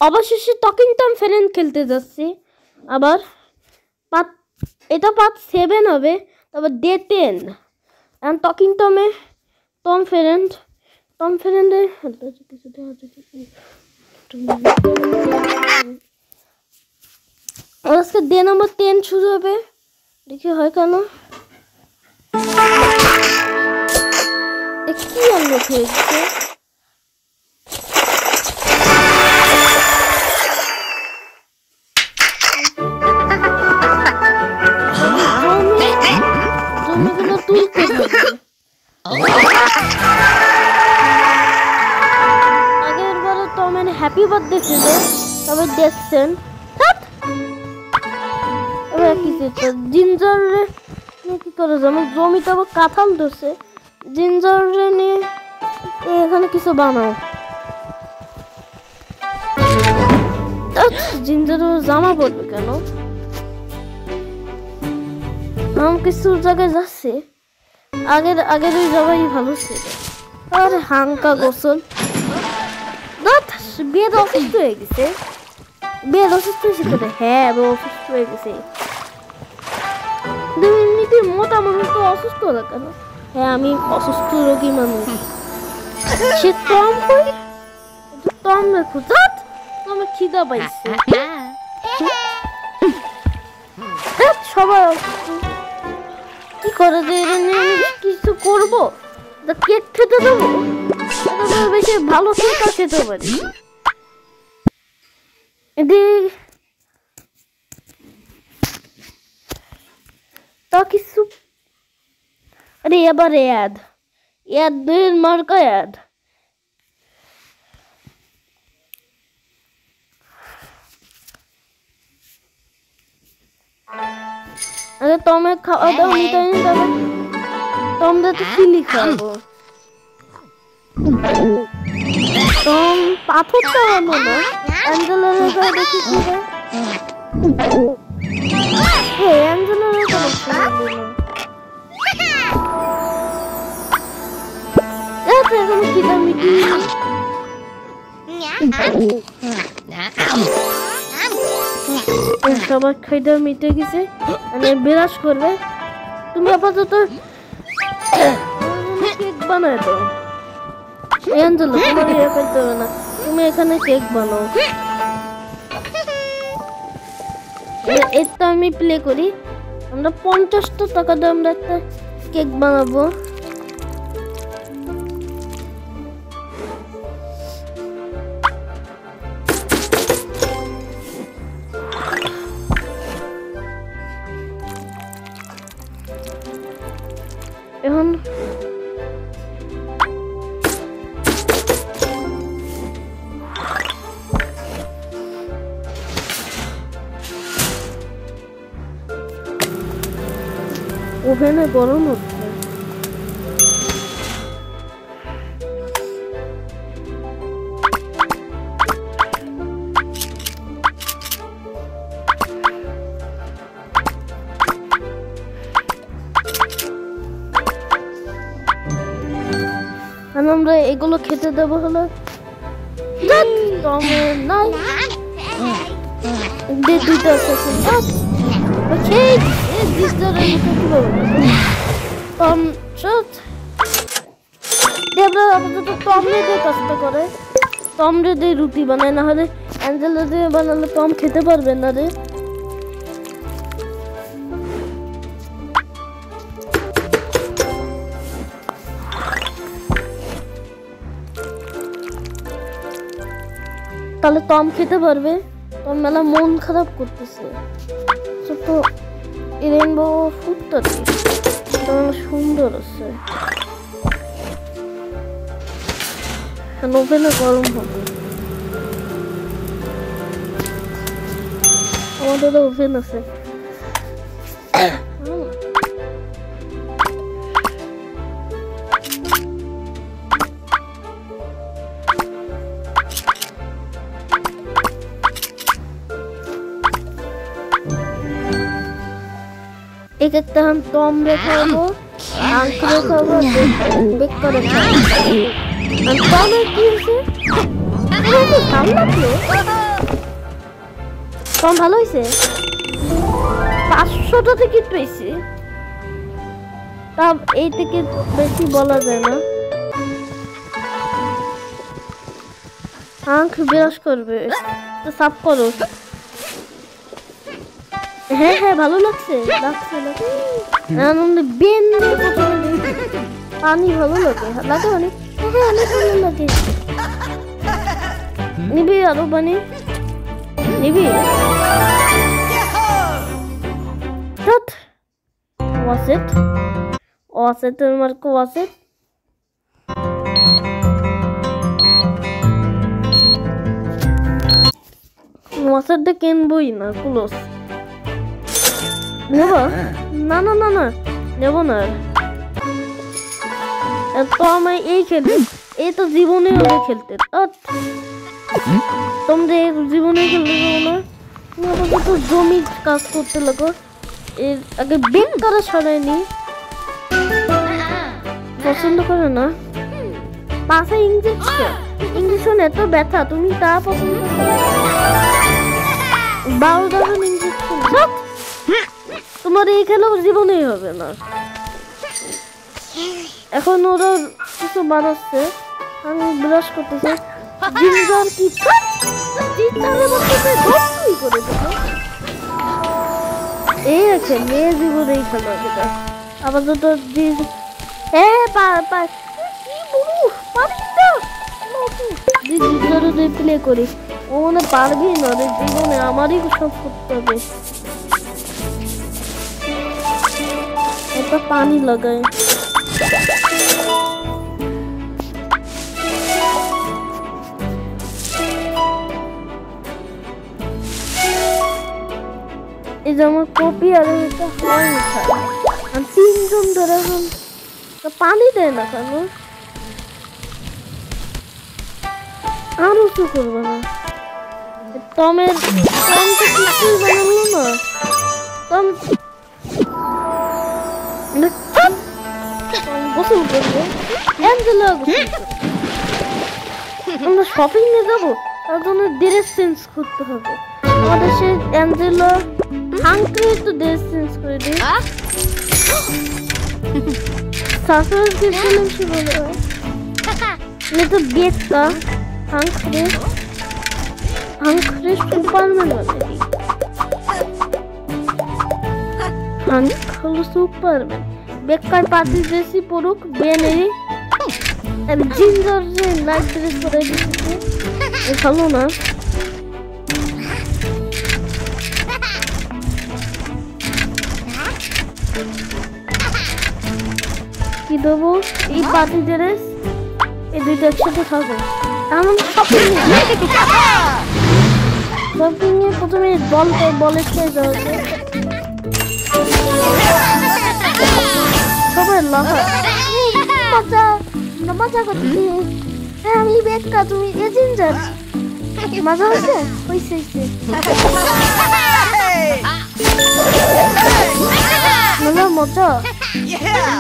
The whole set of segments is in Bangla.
অবশেষে টকিং টম ফ্রেন্ড খেলতে যাচ্ছি আবার এটা পার্ট 7 হবে তবে ডে 10 এন্ড টকিং টমে টম ফ্রেন্ডের আজকে ডে নাম্বার 10 শুরু হবে দেখি হয় কেন কি আনলক হয়েছে আগের বারে তো মানে হ্যাপি বার্থডে ছিল তবে দেখছেন এবার কি হচ্ছে জিঞ্জার কি করে জানো জমিতে আবার কাঁঠাল ধরছে জিঞ্জার নিয়ে এখানে কিছু বানাও জিঞ্জার জামা পড়বে কেন নাম কিছু জায়গায় যাচ্ছে আগের ওই জায়গায় ভালো ছিল আরে হাঙ্কা গোসল বেদ অসুস্থ হয়ে গেছে বেদ অসুস্থ হয়েছে করে হ্যাঁ অসুস্থ হয়ে গেছে এমনিতে মোটা মানুষ তো অসুস্থ হলো কেন হ্যাঁ আমি অসুস্থ রোগী মানুষ সে টম কই টম রেখো তোমার খিদা পাইছে সবাই কি করে যে কিছু করবো কেক খেতে দেবো বেশি ভালো কেক খেতে পারি তা কিছু আরে এবার দুইয়ের মার্কা আরে তুমি খাওয়া দাও নিতে তবে তোমরা তো চিলি খাবো তোম পাথরটা হলো না অ্যাঞ্জেলার গায়ে দেখি কি হয় অ্যাঞ্জেলার এখন খিদা মিটি সবার খাইদা মিটে গেছে মানে বিরাজ করবে তুমি আপাতত কেক বানায় দাও অ্যাঞ্জেলা তোমার ইয়ে করতে হবে না তুমি এখানে কেক বানাও এটা আমি প্লে করি আমরা 50 টাকা দিয়ে আমরা একটা কেক বানাবো এখন ওভেনে গরম হচ্ছে আমরা এগুলো খেতে দেবো হলো দুইটা কাজটা করে টমরে দিয়ে রুটি বানায় না হলে অ্যাঞ্জেলা দিয়ে বানালে টম খেতে পারবে না রে তাহলে টম খেতে পারবে টম মেলা মন খারাপ করতেছে ছোট রেইনবো ফুডটা সুন্দর আছে ওভেনে গরম হবে আমাদের ওভেন আছে एक একটা हम टॉम খাবো আঙ্কেল খাবো বেক করে খাবো আর টমের কি আছে এটা কি ভালো লাগলো কম ভালো হয়েছে 500টা টিকিট পেয়েছি তা এই থেকে বেশি বলা যায় না আঙ্ক বিরাজ করবে তো সাফ করো হ্যাঁ হ্যাঁ ভালো লাগছে পানি ভালো লাগে অনেক হ্যাঁ অনেক ভালো লাগে নিবি আরো পানি নিবি ওয়াসেটের মার্ক ওয়াসেট ওয়াসেটটা কিনবই না ক্লোজ নেব না না না না নেব না তো আমি এই খেলি এই তো জীবনে ওরা খেলতে তোমরা জীবনে খেলতে যাবো না তো জমি কাজ করতে লাগো এর আগে বেক করা সরায়নি পছন্দ করে না পাশে ইঞ্জেকশন এত ব্যথা তুমি তা পছন্দ করো 12,000 ইঞ্জেকশন তোমার এই খেলাও জীবনেই হবে না এখন ওরা কিছু বানাচ্ছে আমি ব্রাশ করতেছি জিঞ্জার কি জিঞ্জারের মধ্যে ধরতেই করে দেবো এই আছে মেয়ে জীবনেই খেলা যেটা আপাতত প্লে করি ও মনে পারবি না রে জীবনে আমারই সব করতে হবে একটা পানি লাগায় এই যে আমার কপি আর এটা হয়নি আর 3 জন ধরে এখন পানি দেয় না কেন আর উঁচু করবো না টমের টমটা কিছুই বানালো না টম গোসল করবো অ্যাঞ্জেলা গোসল আমরা শপিং এ যাবো তার জন্য ড্রেস চেঞ্জ করতে হবে আমাদের সে অ্যাঞ্জেলা হাঙ্কে একটু ড্রেস চেঞ্জ করে দিই সাফার দিয়েছিলাম কি বলে আমি তো বেচতা হাঙ্করে সুপারম্যান বানিয়ে দিই হাঙ্ক হলো সুপারম্যান বেকার পার্টি ড্রেসই পড়ুক বেনেই আমি জিঞ্জার যে নাইট ড্রেস পরে দিচ্ছি ভালো না কি দেবো এই পার্টি ড্রেস এই দুইটা একসাথে থাকবে এমন শপিং এ প্রথমে বলে খেয়ে যাওয়া সবাই লাফা মজা করছি হ্যাঁ আমি বেকা তুমি এ জিঞ্জার মজা হয়েছে হয়েছে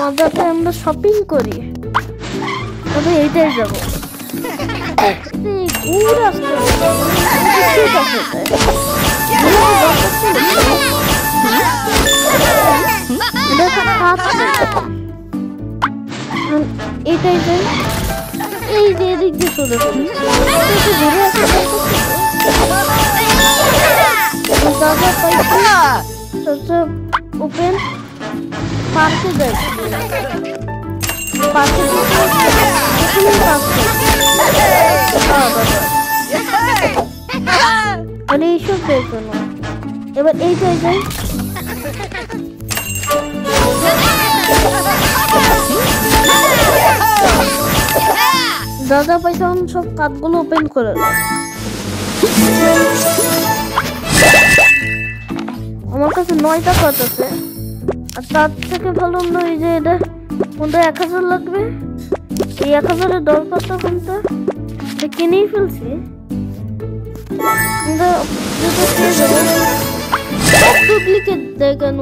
মজাতে আমরা শপিং করি তবে এইটাই যাবো এটাই যাই এই যে এদিক দিয়ে চলে ওপেন পার্কে যাই পার্কে মানে এইসব পেয়েছো না এবার এইটাই যাই দাদা পয়সা সব কাঠগুলো ওপেন করে আমার কাছে 9টা কাঠ আছে আর তার থেকে ভালো নয় যে এটা কোনটা 1000 লাগবে এই 1000-এর দরকারটা কোনটা এটা কিনেই ফেলছি ডুপ্লিকেট দেয় কেন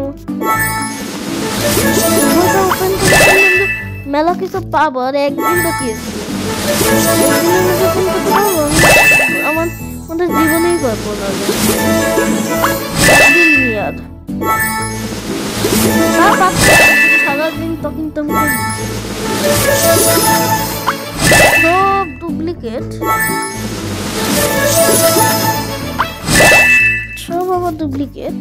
ওপেন করে মেলা কিছু পাবো আর একদিন তো কি আমার জীবনেই পাবো না ডুপ্লিকেট সারাদিন টকিং টম করি সব ডুপ্লিকেট সব আবার ডুপ্লিকেট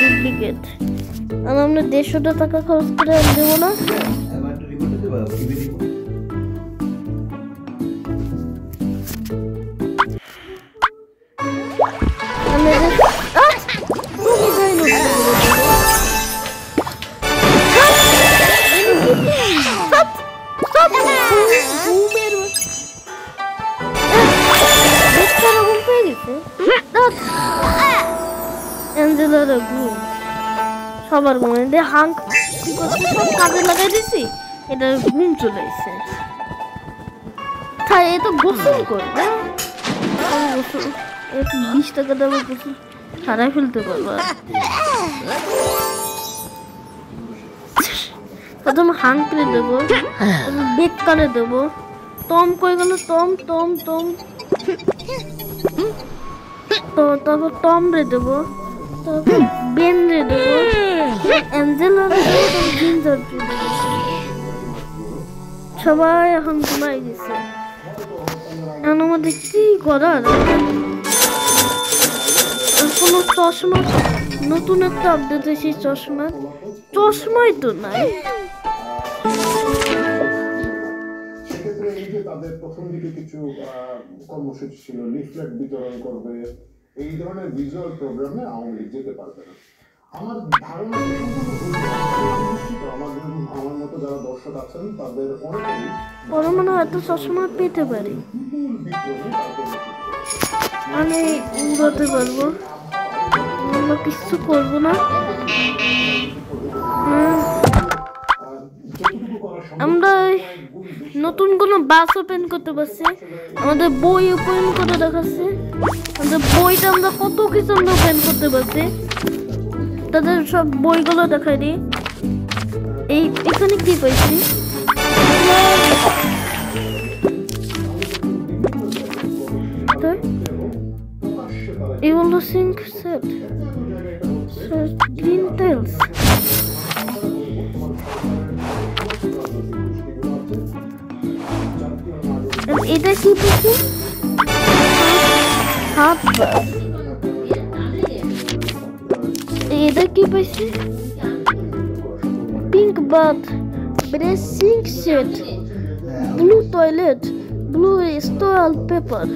ডুপ্লিকেট আর আমরা 150 টাকা খরচ করে দেবো না সবার মনে হাঙ্ক সব কাজে লাগাই দিছি এটা ঘুম চলে এসছে তাই এ তো গোসল করবে 20 টাকা দামে গোসল সারাই ফেলতে পারবো প্রথম হাঙ্করে দেবো বেক করে দেবো টম কই গেল টম টম টম তো তারপর টম রে দেবো তারপর বেন রে দেবো অ্যাঞ্জেলা রে দেবো জিঞ্জার রে দেবো সবাই এখন ঘুমাই গেছে এখন আমাদের কি করার কোনো চশমা নতুন একটা আপডেট হয়েছে চশমাই তো নাই তাদের প্রথম দিকে কিছু কর্মসূচি ছিল লিফলেট বিতরণ করবে এই ধরনের ভিজুয়াল প্রোগ্রামে আওয়ামী লীগ যেতে পারবে না আমার ধারণা আমার মতো যারা দর্শক আছেন তাদের অনেকেই পরমাণু এত সবসময় পেতে পারি আমি উড়াতে পারবো আমরা কিছু করবো না আমরা নতুন কোনো বাস ওপেন করতে পারছি আমাদের বই ওপেন করে দেখাচ্ছে আমাদের বইটা আমরা কত কিছু আমরা ওপেন করতে পারছি তাদের সব বইগুলো দেখাই দিই এই এখানে কি পাইছি Evolution set green tails এটা কি পাইছি হাফ এটা কি পাইছি pink bath bracing set blue toilet blue stall paper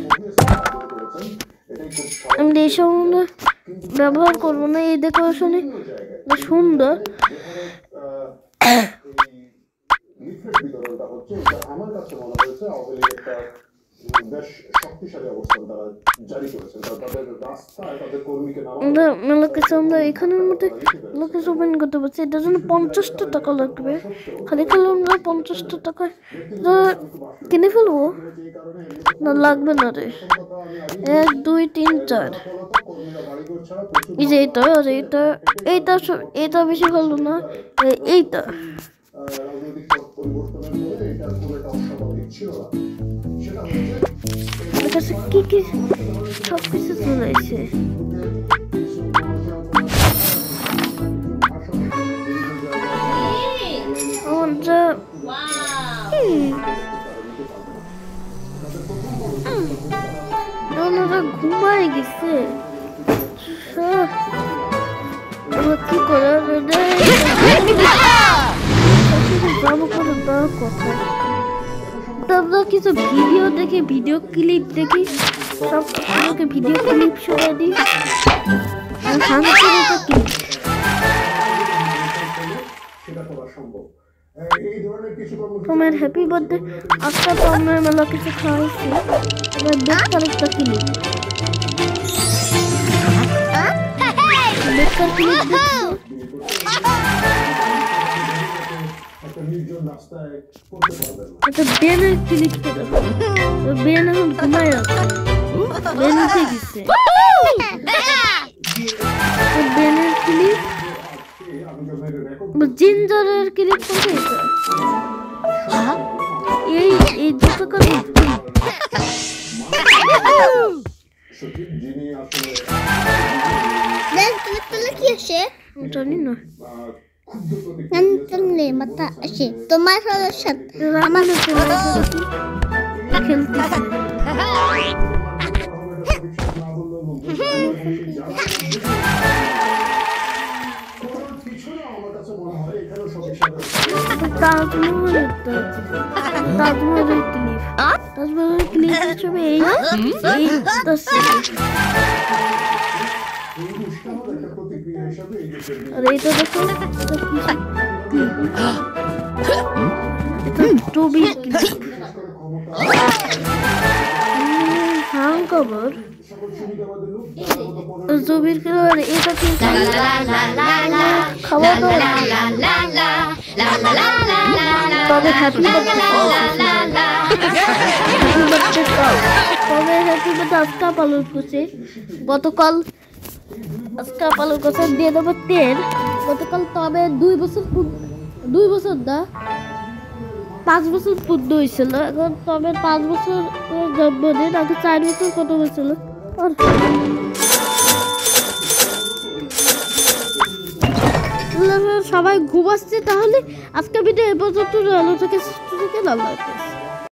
আমি এইসব ব্যবহার করবো না এই ডেকোরেশনে সুন্দর আমার কাছে মনে হয়েছে আওয়ামী লীগ একটা বেশ শক্তিশালী অবস্থান তারা জারি করেছে তাদের রাস্তায় তাদের কর্মীকে আমরা এখানের মধ্যে লোকেশ ওপেন করতে পারছি এটার জন্য 50 টাকা লাগবে খালি খালি আমরা 50 টাকায় কিনে ফেলবো না লাগবে না রে 1 2 3 4 এই যে এটা আর এটা বেশি ভালো না এইটা রাজনৈতিক পরিবর্তনের পরে এটা খুব একটা অস্বাভাবিক ছিল না সেটা হচ্ছে কি সব কিছু চলে এসে ঘুমাই গেছে কি করার কথা আমরা কিছু ভিডিও দেখি ভিডিও ক্লিপ দেখি সব আমাকে ভিডিও ক্লিপ শোনায় দিই আর তোমার হ্যাপি বার্থডে আজকে তো আমরা মেলা কিছু খাওয়াইছি এবার বেকার একটা ক্লিপ বেকার ক্লিপ আচ্ছা বেনের ক্লিপটা দেখো বেন এখন ঘুমায় আছে বেন উঠে গেছে বেনের ক্লিপ জিঞ্জারের ক্লিপ কোনটা এই দুটো করে সচিব যিনি আসলে কি আসে জানি না ক্ষুদ্র প্রতিক্রিয়া মাথা আসে তোমার সাথে আমার খেলতেছে পিছনে আমার কাছে মনে হয় এখানেও সঠিক সাথে তাজমহলের ক্লিপ হিসেবে এই প্রতিক্রিয়া হিসাবে এই দেশের আর এটা দেখো এটা ছবি হাং খবর ছবির কালার এটা কি খাওয়া তবে হ্যাপি তবে হ্যাপি বার্থডে আজকা পালন করছে গতকাল আজকা পালন করছে দিয়ে দেবো 10 গতকাল তবে 2 বছর না 5 বছর পূর্ণ হয়েছিল এখন তবে 5 বছর জন্মদিন আগে 4 বছর কত হয়েছিল সবাই ঘুমাচ্ছে তাহলে আজকে ভিডিও এ পর্যন্ত আলো থেকে আল্লাহ হাফেজ।